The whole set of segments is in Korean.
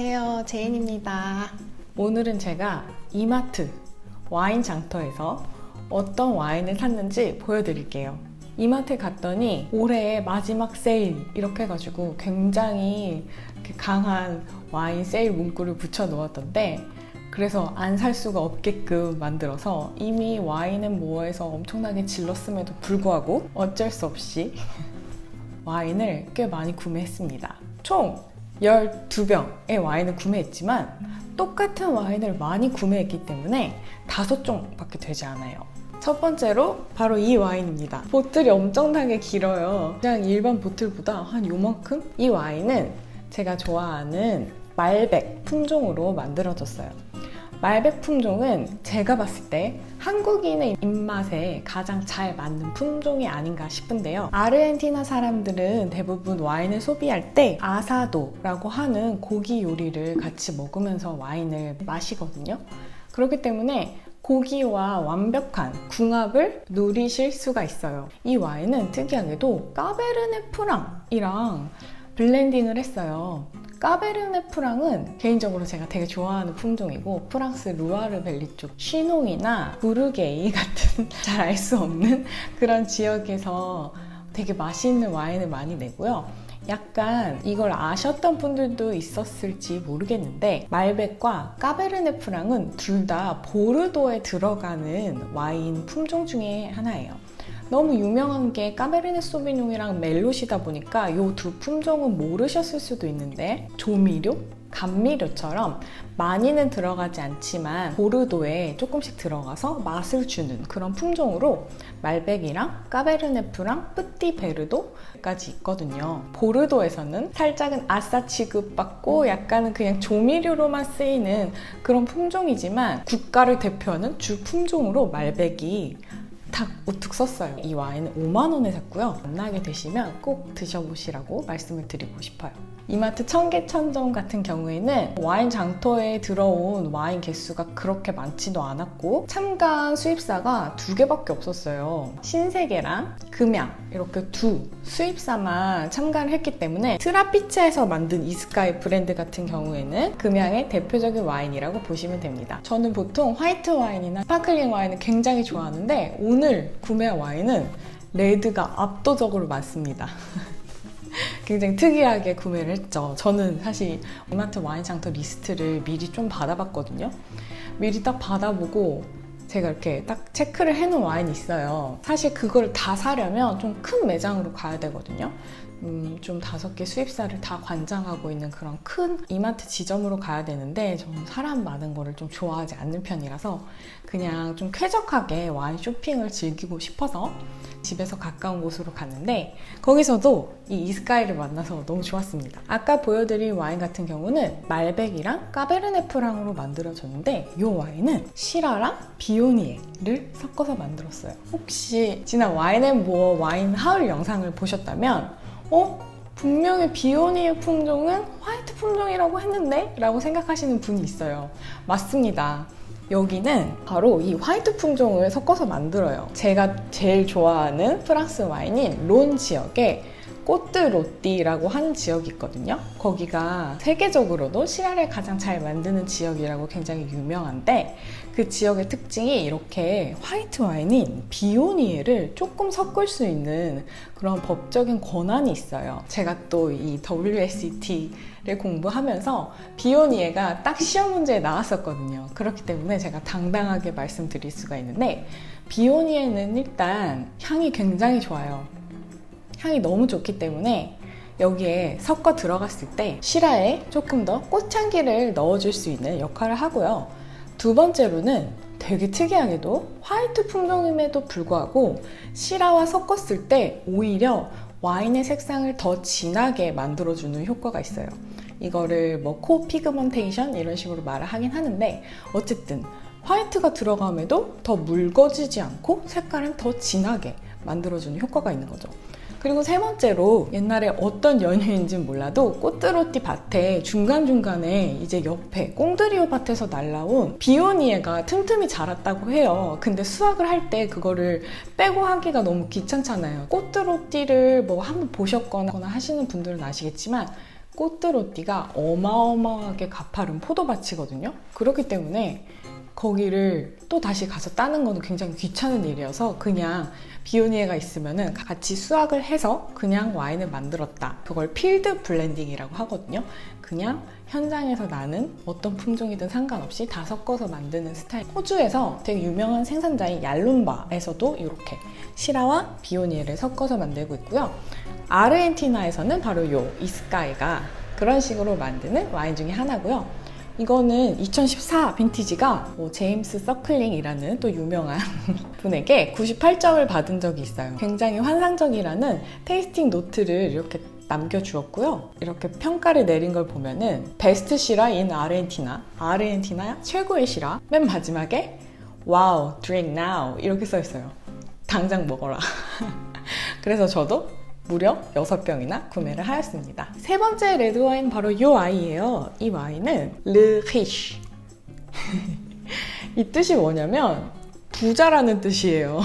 안녕하세요, 제인입니다. 오늘은 제가 이마트 와인 장터에서 어떤 와인을 샀는지 보여드릴게요. 이마트에 갔더니 올해의 마지막 세일 이렇게 해가지고 굉장히 강한 와인 세일 문구를 붙여 놓았던데, 그래서 안 살 수가 없게끔 만들어서 이미 와인은 뭐해서 엄청나게 질렀음에도 불구하고 어쩔 수 없이 와인을 꽤 많이 구매했습니다. 총 12병의 와인을 구매했지만 똑같은 와인을 많이 구매했기 때문에 5종밖에 되지 않아요. 첫 번째로 바로 이 와인입니다. 보틀이 엄청나게 길어요. 그냥 일반 보틀보다 한 요만큼? 이 와인은 제가 좋아하는 말백 품종으로 만들어졌어요. 말백 품종은 제가 봤을 때 한국인의 입맛에 가장 잘 맞는 품종이 아닌가 싶은데요. 아르헨티나 사람들은 대부분 와인을 소비할 때 아사도라고 하는 고기 요리를 같이 먹으면서 와인을 마시거든요. 그렇기 때문에 고기와 완벽한 궁합을 누리실 수가 있어요. 이 와인은 특이하게도 까베르네 프랑이랑 블렌딩을 했어요. 까베르네 프랑은 개인적으로 제가 되게 좋아하는 품종이고, 프랑스 루아르 밸리 쪽 쉬농이나 부르게이 같은 잘 알 수 없는 그런 지역에서 되게 맛있는 와인을 많이 내고요. 약간 이걸 아셨던 분들도 있었을지 모르겠는데, 말백과 까베르네 프랑은 둘 다 보르도에 들어가는 와인 품종 중에 하나예요. 너무 유명한 게 까베르네 소비뇽이랑 멜롯이다 보니까 이 두 품종은 모르셨을 수도 있는데, 조미료? 감미료처럼 많이는 들어가지 않지만 보르도에 조금씩 들어가서 맛을 주는 그런 품종으로 말백이랑 까베르네 프랑, 뿌띠베르도까지 있거든요. 보르도에서는 살짝은 아싸 취급받고 약간은 그냥 조미료로만 쓰이는 그런 품종이지만, 국가를 대표하는 주 품종으로 말백이 딱 우뚝 섰어요. 이 와인은 5만 원에 샀고요. 만나게 되시면 꼭 드셔보시라고 말씀을 드리고 싶어요. 이마트 청계천점 같은 경우에는 와인 장터에 들어온 와인 개수가 그렇게 많지도 않았고, 참가한 수입사가 2개밖에 없었어요. 신세계랑 금양 이렇게 두 수입사만 참가를 했기 때문에, 트라피체에서 만든 이스카이 브랜드 같은 경우에는 금양의 대표적인 와인이라고 보시면 됩니다. 저는 보통 화이트 와인이나 스파클링 와인을 굉장히 좋아하는데, 오늘 구매한 와인은 레드가 압도적으로 많습니다. 굉장히 특이하게 구매를 했죠. 저는 사실 이마트 와인 장터 리스트를 미리 좀 받아봤거든요. 미리 딱 받아보고 제가 이렇게 딱 체크를 해놓은 와인이 있어요. 사실 그걸 다 사려면 좀 큰 매장으로 가야 되거든요. 좀 5개 수입사를 다 관장하고 있는 그런 큰 이마트 지점으로 가야 되는데, 저는 사람 많은 거를 좀 좋아하지 않는 편이라서 그냥 좀 쾌적하게 와인 쇼핑을 즐기고 싶어서 집에서 가까운 곳으로 갔는데, 거기서도 이 이스카이를 만나서 너무 좋았습니다. 아까 보여드린 와인 같은 경우는 말백이랑 까베르네 프랑으로 만들어졌는데, 이 와인은 시라랑 비오니에를 섞어서 만들었어요. 혹시 지난 와인앤모어 와인 하울 영상을 보셨다면 분명히 비오니에 품종은 화이트 품종이라고 했는데? 라고 생각하시는 분이 있어요. 맞습니다. 여기는 바로 이 화이트 품종을 섞어서 만들어요. 제가 제일 좋아하는 프랑스 와인인 론 지역에 꼬뜨로띠라고 하는 지역이 있거든요. 거기가 세계적으로도 시라를 가장 잘 만드는 지역이라고 굉장히 유명한데, 그 지역의 특징이 이렇게 화이트 와인인 비오니에를 조금 섞을 수 있는 그런 법적인 권한이 있어요. 제가 또 이 WSET를 공부하면서 비오니에가 딱 시험 문제에 나왔었거든요. 그렇기 때문에 제가 당당하게 말씀드릴 수가 있는데, 비오니에는 일단 향이 굉장히 좋아요. 향이 너무 좋기 때문에 여기에 섞어 들어갔을 때 시라에 조금 더 꽃향기를 넣어줄 수 있는 역할을 하고요. 두 번째로는 되게 특이하게도 화이트 품종임에도 불구하고 시라와 섞었을 때 오히려 와인의 색상을 더 진하게 만들어주는 효과가 있어요. 이거를 뭐 코피그먼테이션 이런 식으로 말을 하긴 하는데, 어쨌든 화이트가 들어감에도 더 묽어지지 않고 색깔은 더 진하게 만들어주는 효과가 있는 거죠. 그리고 세 번째로, 옛날에 어떤 연유인지는 몰라도 꼬뜨로띠 밭에 중간중간에 이제 옆에 꽁드리오 밭에서 날라온 비오니에가 틈틈이 자랐다고 해요. 근데 수확을 할 때 그거를 빼고 하기가 너무 귀찮잖아요. 꼬뜨로띠를 뭐 한번 보셨거나 하시는 분들은 아시겠지만 꼬뜨로띠가 어마어마하게 가파른 포도밭이거든요. 그렇기 때문에 거기를 또 다시 가서 따는 거는 굉장히 귀찮은 일이어서 그냥 비오니에가 있으면은 같이 수확을 해서 그냥 와인을 만들었다. 그걸 필드 블렌딩이라고 하거든요. 그냥 현장에서 나는 어떤 품종이든 상관없이 다 섞어서 만드는 스타일. 호주에서 되게 유명한 생산자인 얄룸바에서도 이렇게 시라와 비오니에를 섞어서 만들고 있고요. 아르헨티나에서는 바로 요 이스카이가 그런 식으로 만드는 와인 중에 하나고요. 이거는 2014 빈티지가 제임스 서클링이라는 또 유명한 분에게 98점을 받은 적이 있어요. 굉장히 환상적이라는 테이스팅 노트를 이렇게 남겨주었고요. 이렇게 평가를 내린 걸 보면은 베스트 시라인 아르헨티나 최고의 시라, 맨 마지막에 와우, drink now 이렇게 써 있어요. 당장 먹어라. 그래서 저도 무려 6병이나 구매를 하였습니다. 세 번째 레드와인 바로 이 와인이에요. 이 와인은 르 리쉬. 이 뜻이 뭐냐면 부자라는 뜻이에요.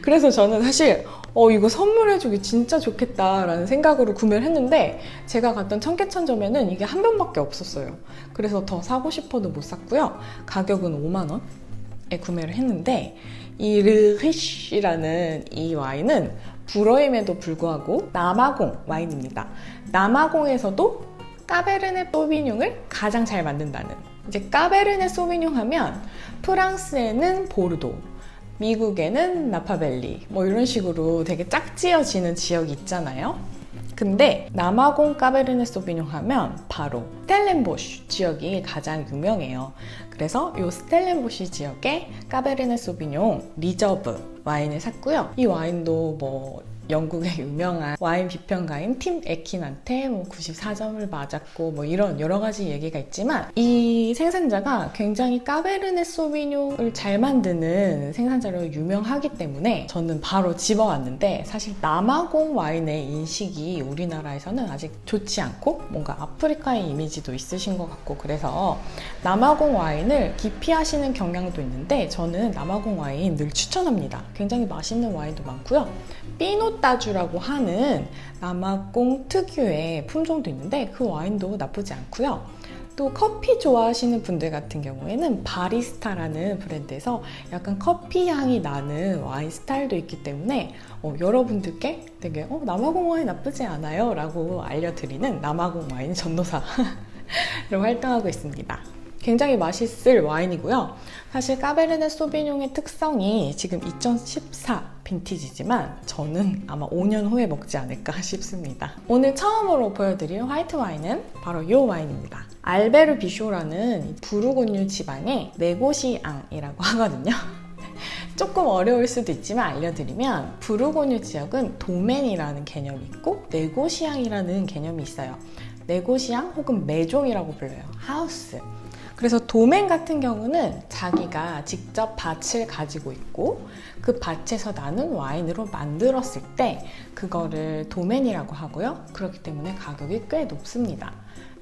그래서 저는 사실 이거 선물해주기 진짜 좋겠다라는 생각으로 구매를 했는데 제가 갔던 청계천점에는 이게 한 병밖에 없었어요. 그래서 더 사고 싶어도 못 샀고요. 가격은 5만 원에 구매를 했는데 이 르 리쉬라는 이 와인은 불어임에도 불구하고 남아공 와인입니다. 남아공에서도 까베르네 소비뇽을 가장 잘 만든다는. 이제 까베르네 소비뇽 하면 프랑스에는 보르도, 미국에는 나파밸리 뭐 이런 식으로 되게 짝지어지는 지역이 있잖아요. 근데 남아공 까베르네 소비뇽 하면 바로 스텔렌보슈 지역이 가장 유명해요. 그래서 이 스텔렌보슈 지역의 까베르네 소비뇽 리저브 와인을 샀고요. 이 와인도 뭐 영국의 유명한 와인 비평가인 팀 에킨한테 94점을 맞았고 뭐 이런 여러 가지 얘기가 있지만 이 생산자가 굉장히 까베르네 소비뇽을 잘 만드는 생산자로 유명하기 때문에 저는 바로 집어왔는데 사실 남아공 와인의 인식이 우리나라에서는 아직 좋지 않고 뭔가 아프리카의 이미지도 있으신 것 같고 그래서 남아공 와인을 기피하시는 경향도 있는데 저는 남아공 와인 늘 추천합니다. 굉장히 맛있는 와인도 많고요. 피노따주라고 하는 남아공 특유의 품종도 있는데 그 와인도 나쁘지 않고요. 또 커피 좋아하시는 분들 같은 경우에는 바리스타라는 브랜드에서 약간 커피 향이 나는 와인 스타일도 있기 때문에 여러분들께 되게 남아공 와인 나쁘지 않아요 라고 알려드리는 남아공 와인 전도사로 활동하고 있습니다. 굉장히 맛있을 와인이고요. 사실 까베르네 소비뇽의 특성이 지금 2014 빈티지지만 저는 아마 5년 후에 먹지 않을까 싶습니다. 오늘 처음으로 보여드릴 화이트 와인은 바로 이 와인입니다. 알베르 비쇼라는 부르고뉴 지방의 네고시앙이라고 하거든요. 조금 어려울 수도 있지만 알려드리면 부르고뉴 지역은 도멘이라는 개념이 있고 네고시앙이라는 개념이 있어요. 네고시앙 혹은 메종이라고 불러요. 하우스. 그래서 도멘 같은 경우는 자기가 직접 밭을 가지고 있고 그 밭에서 나는 와인으로 만들었을 때 그거를 도멘이라고 하고요. 그렇기 때문에 가격이 꽤 높습니다.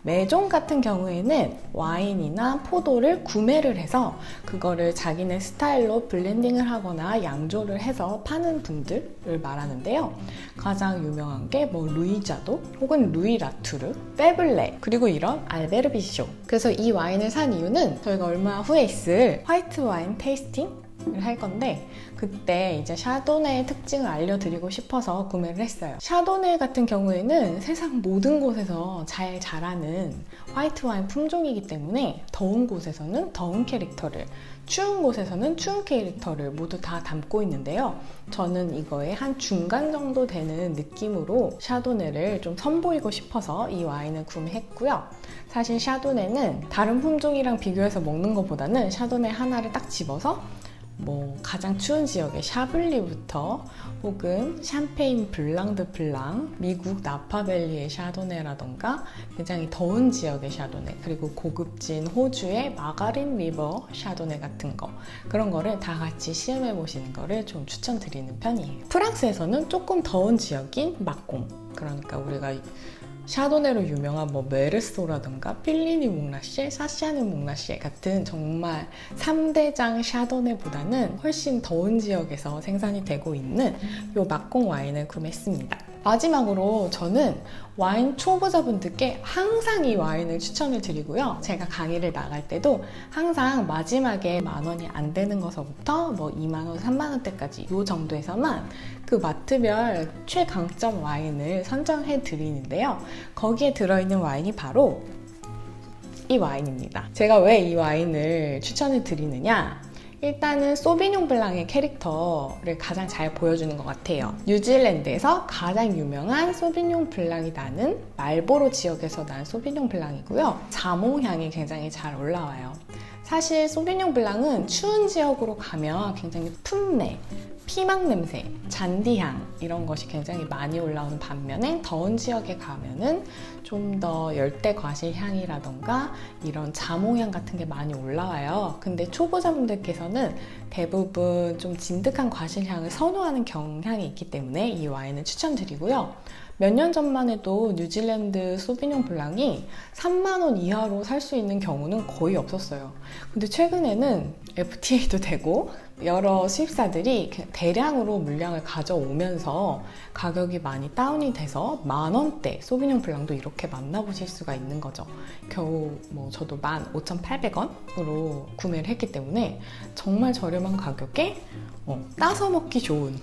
메종 같은 경우에는 와인이나 포도를 구매를 해서 그거를 자기네 스타일로 블렌딩을 하거나 양조를 해서 파는 분들을 말하는데요. 가장 유명한 게 뭐 루이자도 혹은 루이라투르, 빼블레 그리고 이런 알베르비쇼. 그래서 이 와인을 산 이유는 저희가 얼마 후에 있을 화이트 와인 테이스팅 할 건데 그때 이제 샤도네의 특징을 알려드리고 싶어서 구매를 했어요. 샤도네 같은 경우에는 세상 모든 곳에서 잘 자라는 화이트 와인 품종이기 때문에 더운 곳에서는 더운 캐릭터를, 추운 곳에서는 추운 캐릭터를 모두 다 담고 있는데요. 저는 이거의 한 중간 정도 되는 느낌으로 샤도네를 좀 선보이고 싶어서 이 와인을 구매했고요. 사실 샤도네는 다른 품종이랑 비교해서 먹는 것보다는 샤도네 하나를 딱 집어서 뭐 가장 추운 지역의 샤블리부터 혹은 샴페인 블랑 드 블랑, 미국 나파밸리의 샤도네라던가 굉장히 더운 지역의 샤도네, 그리고 고급진 호주의 마가린 리버 샤도네 같은 거, 그런 거를 다 같이 시음해 보시는 거를 좀 추천드리는 편이에요. 프랑스에서는 조금 더운 지역인 마공, 그러니까 우리가 샤도네로 유명한 뭐 메르소라던가 필리니 몽라쉐, 사샤느 몽라쉐 같은 정말 3대장 샤도네보다는 훨씬 더운 지역에서 생산이 되고 있는 이 막공 와인을 구매했습니다. 마지막으로 저는 와인 초보자분들께 항상 이 와인을 추천을 드리고요. 제가 강의를 나갈 때도 항상 마지막에 10,000원이 안 되는 것서부터 뭐 20,000원, 30,000원대까지 이 정도에서만 그 마트별 최강점 와인을 선정해 드리는데요. 거기에 들어있는 와인이 바로 이 와인입니다. 제가 왜 이 와인을 추천해 드리느냐? 일단은 소비뇽 블랑의 캐릭터를 가장 잘 보여주는 것 같아요. 뉴질랜드에서 가장 유명한 소비뇽 블랑이 나는 말보로 지역에서 난 소비뇽 블랑이고요. 자몽향이 굉장히 잘 올라와요. 사실 소비뇽 블랑은 추운 지역으로 가면 굉장히 풋내, 피망 냄새, 잔디향 이런 것이 굉장히 많이 올라오는 반면에 더운 지역에 가면은 좀 더 열대 과실 향이라던가 이런 자몽향 같은 게 많이 올라와요. 근데 초보자분들께서는 대부분 좀 진득한 과실향을 선호하는 경향이 있기 때문에 이 와인을 추천드리고요. 몇 년 전만 해도 뉴질랜드 소비뇽 블랑이 30,000원 이하로 살 수 있는 경우는 거의 없었어요. 근데 최근에는 FTA도 되고 여러 수입사들이 대량으로 물량을 가져오면서 가격이 많이 다운이 돼서 10,000원대 소비뇽 블랑도 이렇게 만나보실 수가 있는 거죠. 겨우 뭐 저도 15,800원으로 구매를 했기 때문에 정말 저렴한 가격에 따서 먹기 좋은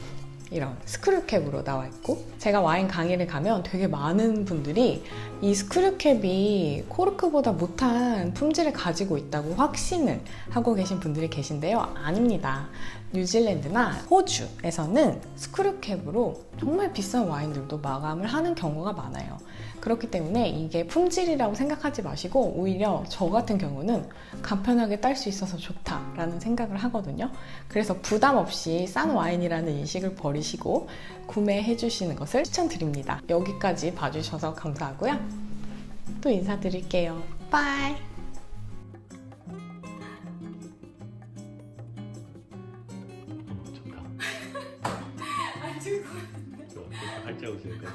이런 스크류캡으로 나와 있고, 제가 와인 강의를 가면 되게 많은 분들이 이 스크류캡이 코르크보다 못한 품질을 가지고 있다고 확신을 하고 계신 분들이 계신데요. 아닙니다. 뉴질랜드나 호주에서는 스크류캡으로 정말 비싼 와인들도 마감을 하는 경우가 많아요. 그렇기 때문에 이게 품질이라고 생각하지 마시고 오히려 저 같은 경우는 간편하게 딸 수 있어서 좋다라는 생각을 하거든요. 그래서 부담 없이 싼 와인이라는 인식을 버리시고 구매해 주시는 것을 추천드립니다. 여기까지 봐주셔서 감사하고요. 또 인사드릴게요. 빠이! 좋다. 발자국 있으니까.